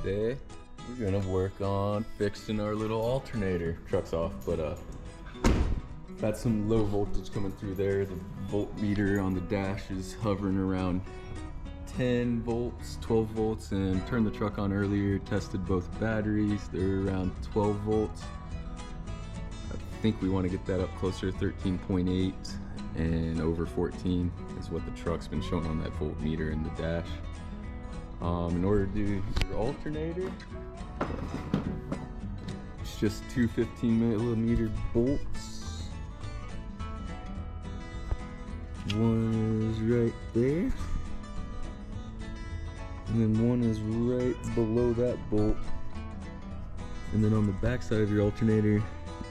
Today we're gonna work on fixing our little alternator. Truck's off, but got some low voltage coming through there. The voltmeter on the dash is hovering around 10 volts, 12 volts, and turned the truck on earlier, tested both batteries. They're around 12 volts. I think we want to get that up closer to 13.8 and over 14 is what the truck's been showing on that voltmeter in the dash. In order to do your alternator, it's just two 15mm bolts. One is right there, and then one is right below that bolt. And then on the back side of your alternator,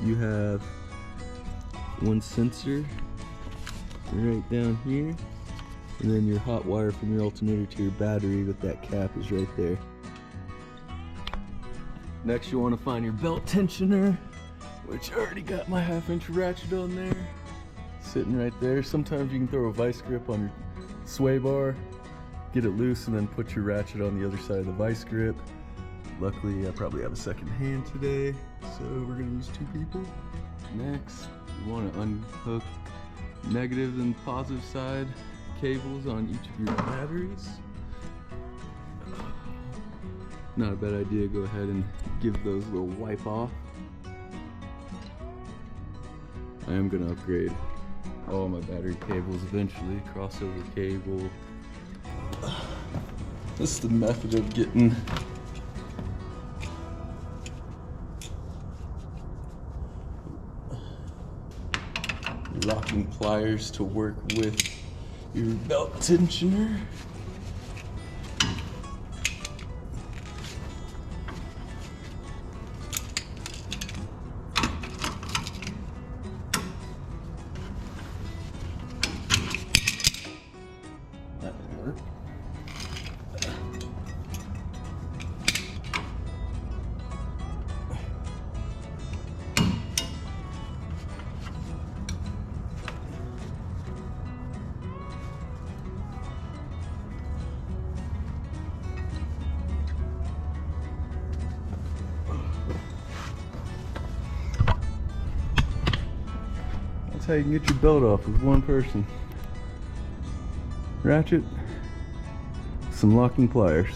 you have one sensor right down here. And then your hot wire from your alternator to your battery with that cap is right there. Next, you want to find your belt tensioner, which I already got my 1/2-inch ratchet on there, sitting right there. Sometimes you can throw a vice grip on your sway bar, get it loose, and then put your ratchet on the other side of the vice grip. Luckily, I probably have a second hand today, so we're gonna use 2 people. Next, you want to unhook negative and positive side cables on each of your batteries. Not a bad idea, go ahead and give those a little wipe off. I am going to upgrade all my battery cables eventually, crossover cable. This is the method of getting locking pliers to work with your belt tensioner. That didn't work. That's how you can get your belt off with one person. Ratchet, some locking pliers.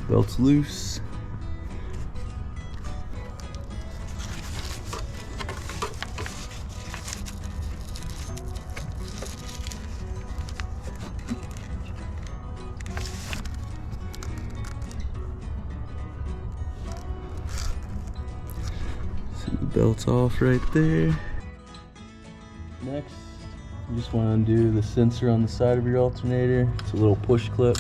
Belt's loose. Belt's off right there. Next, you just want to undo the sensor on the side of your alternator. It's a little push clip.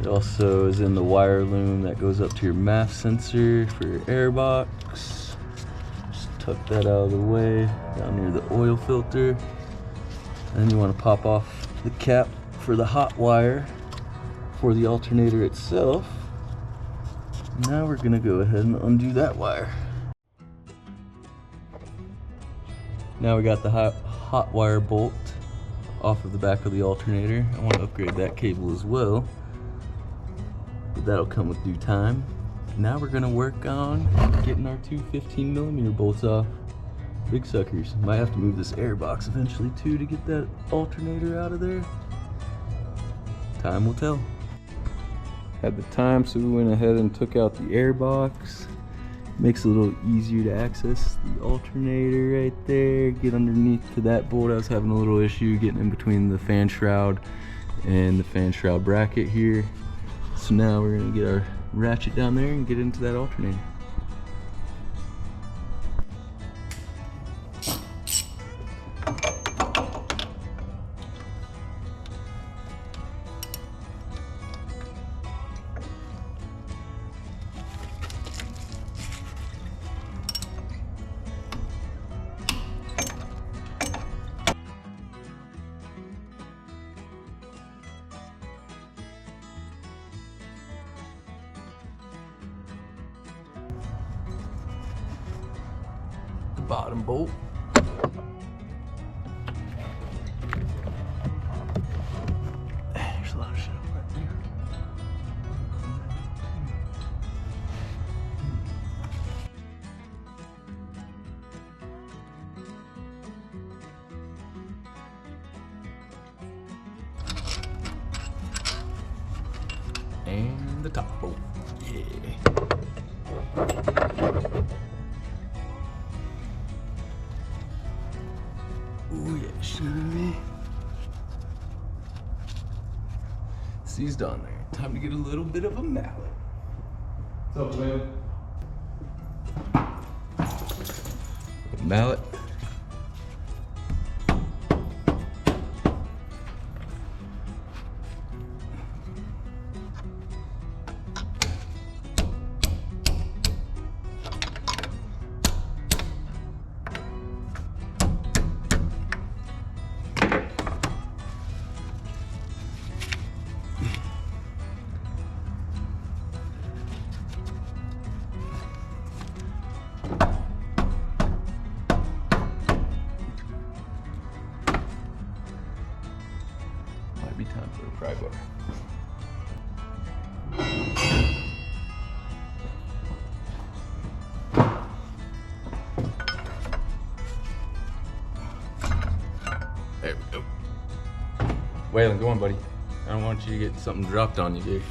It also is in the wire loom that goes up to your MAF sensor for your air box. Just tuck that out of the way down near the oil filter. Then you want to pop off the cap for the hot wire for the alternator itself. Now we're going to go ahead and undo that wire. Now we got the hot wire bolt off of the back of the alternator. I want to upgrade that cable as well, but that'll come with due time. Now we're gonna work on getting our 2 15mm bolts off. Big suckers. Might have to move this air box eventually too to get that alternator out of there. Time will tell. Had the time, so we went ahead and took out the air box. Makes it a little easier to access the alternator right there. Get underneath to that bolt. I was having a little issue getting in between the fan shroud and the fan shroud bracket here. So now we're gonna get our ratchet down there and get into that alternator. bottom bolt. There's a lot of shit right there. And the top bolt. Yeah. Oh yeah, shimmy. Seized on there. Time to get a little bit of a mallet. What's up, man? Mallet. Might be time for a pry bar. There we go. Waylon, go on, buddy. I don't want you to get something dropped on you, dude.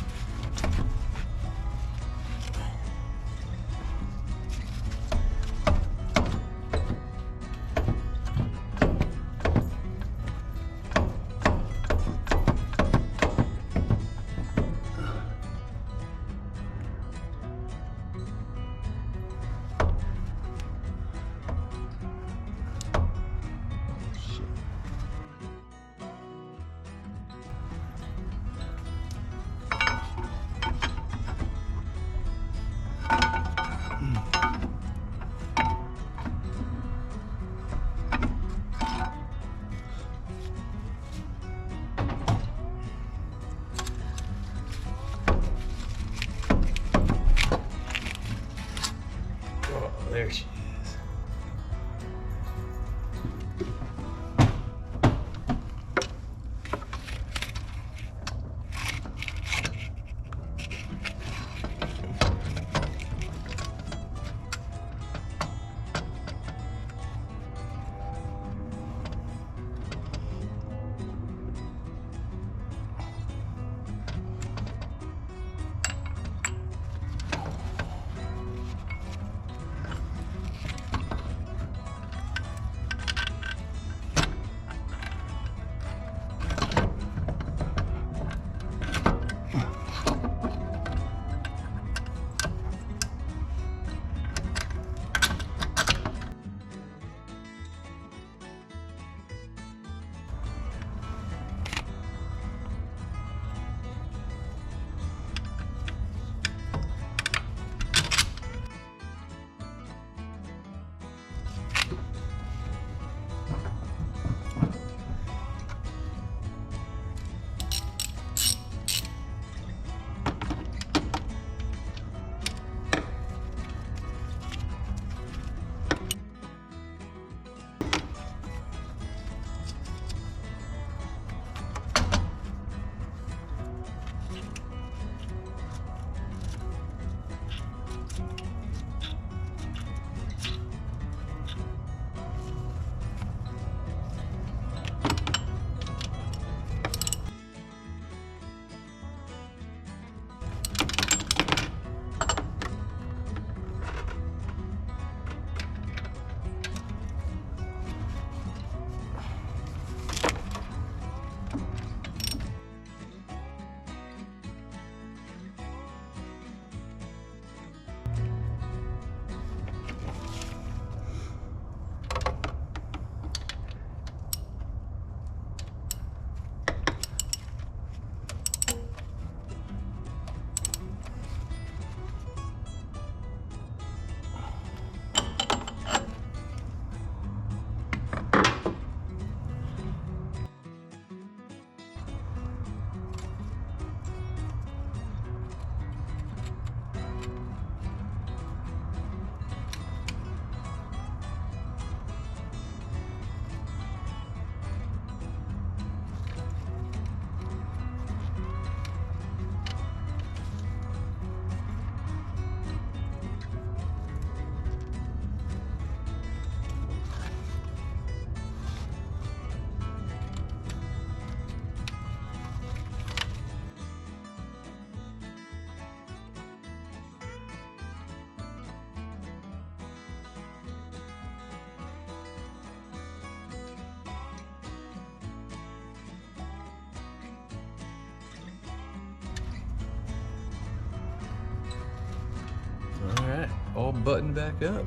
all buttoned back up.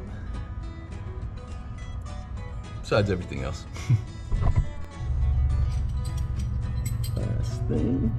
Besides everything else. Last thing.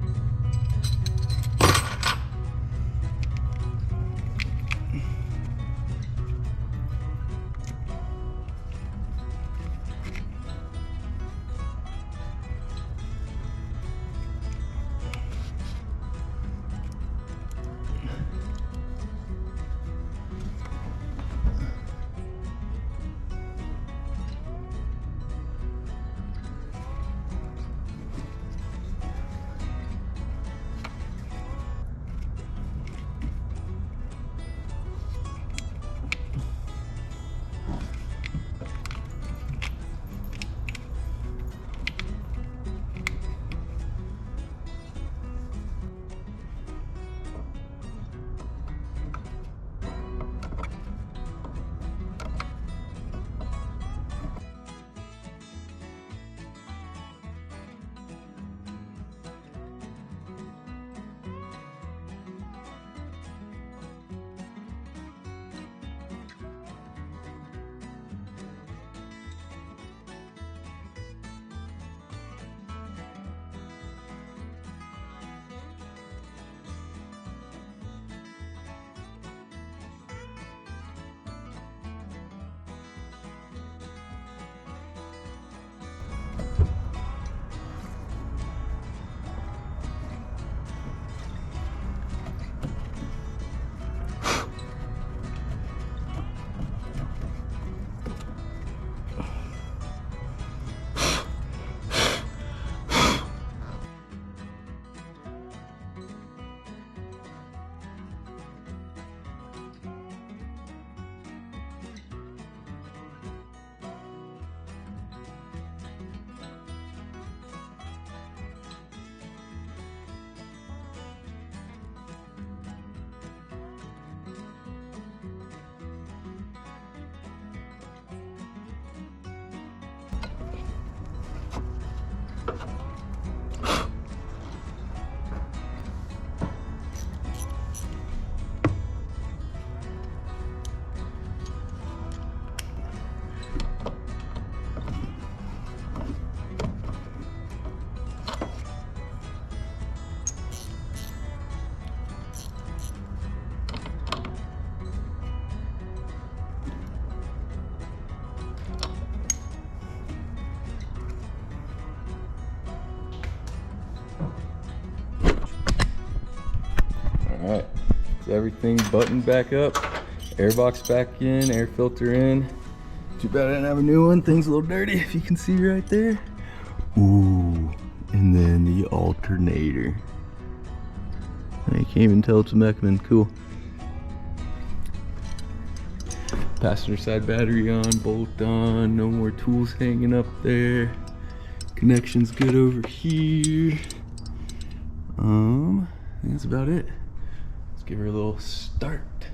Alright, so everything buttoned back up, airbox back in, air filter in. Too bad I didn't have a new one. Thing's a little dirty, if you can see right there. Ooh, and then the alternator. I can't even tell it's a Mechman. Cool. Passenger side battery on, bolt on, no more tools hanging up there. Connection's good over here. I think that's about it. Let's give her a little start.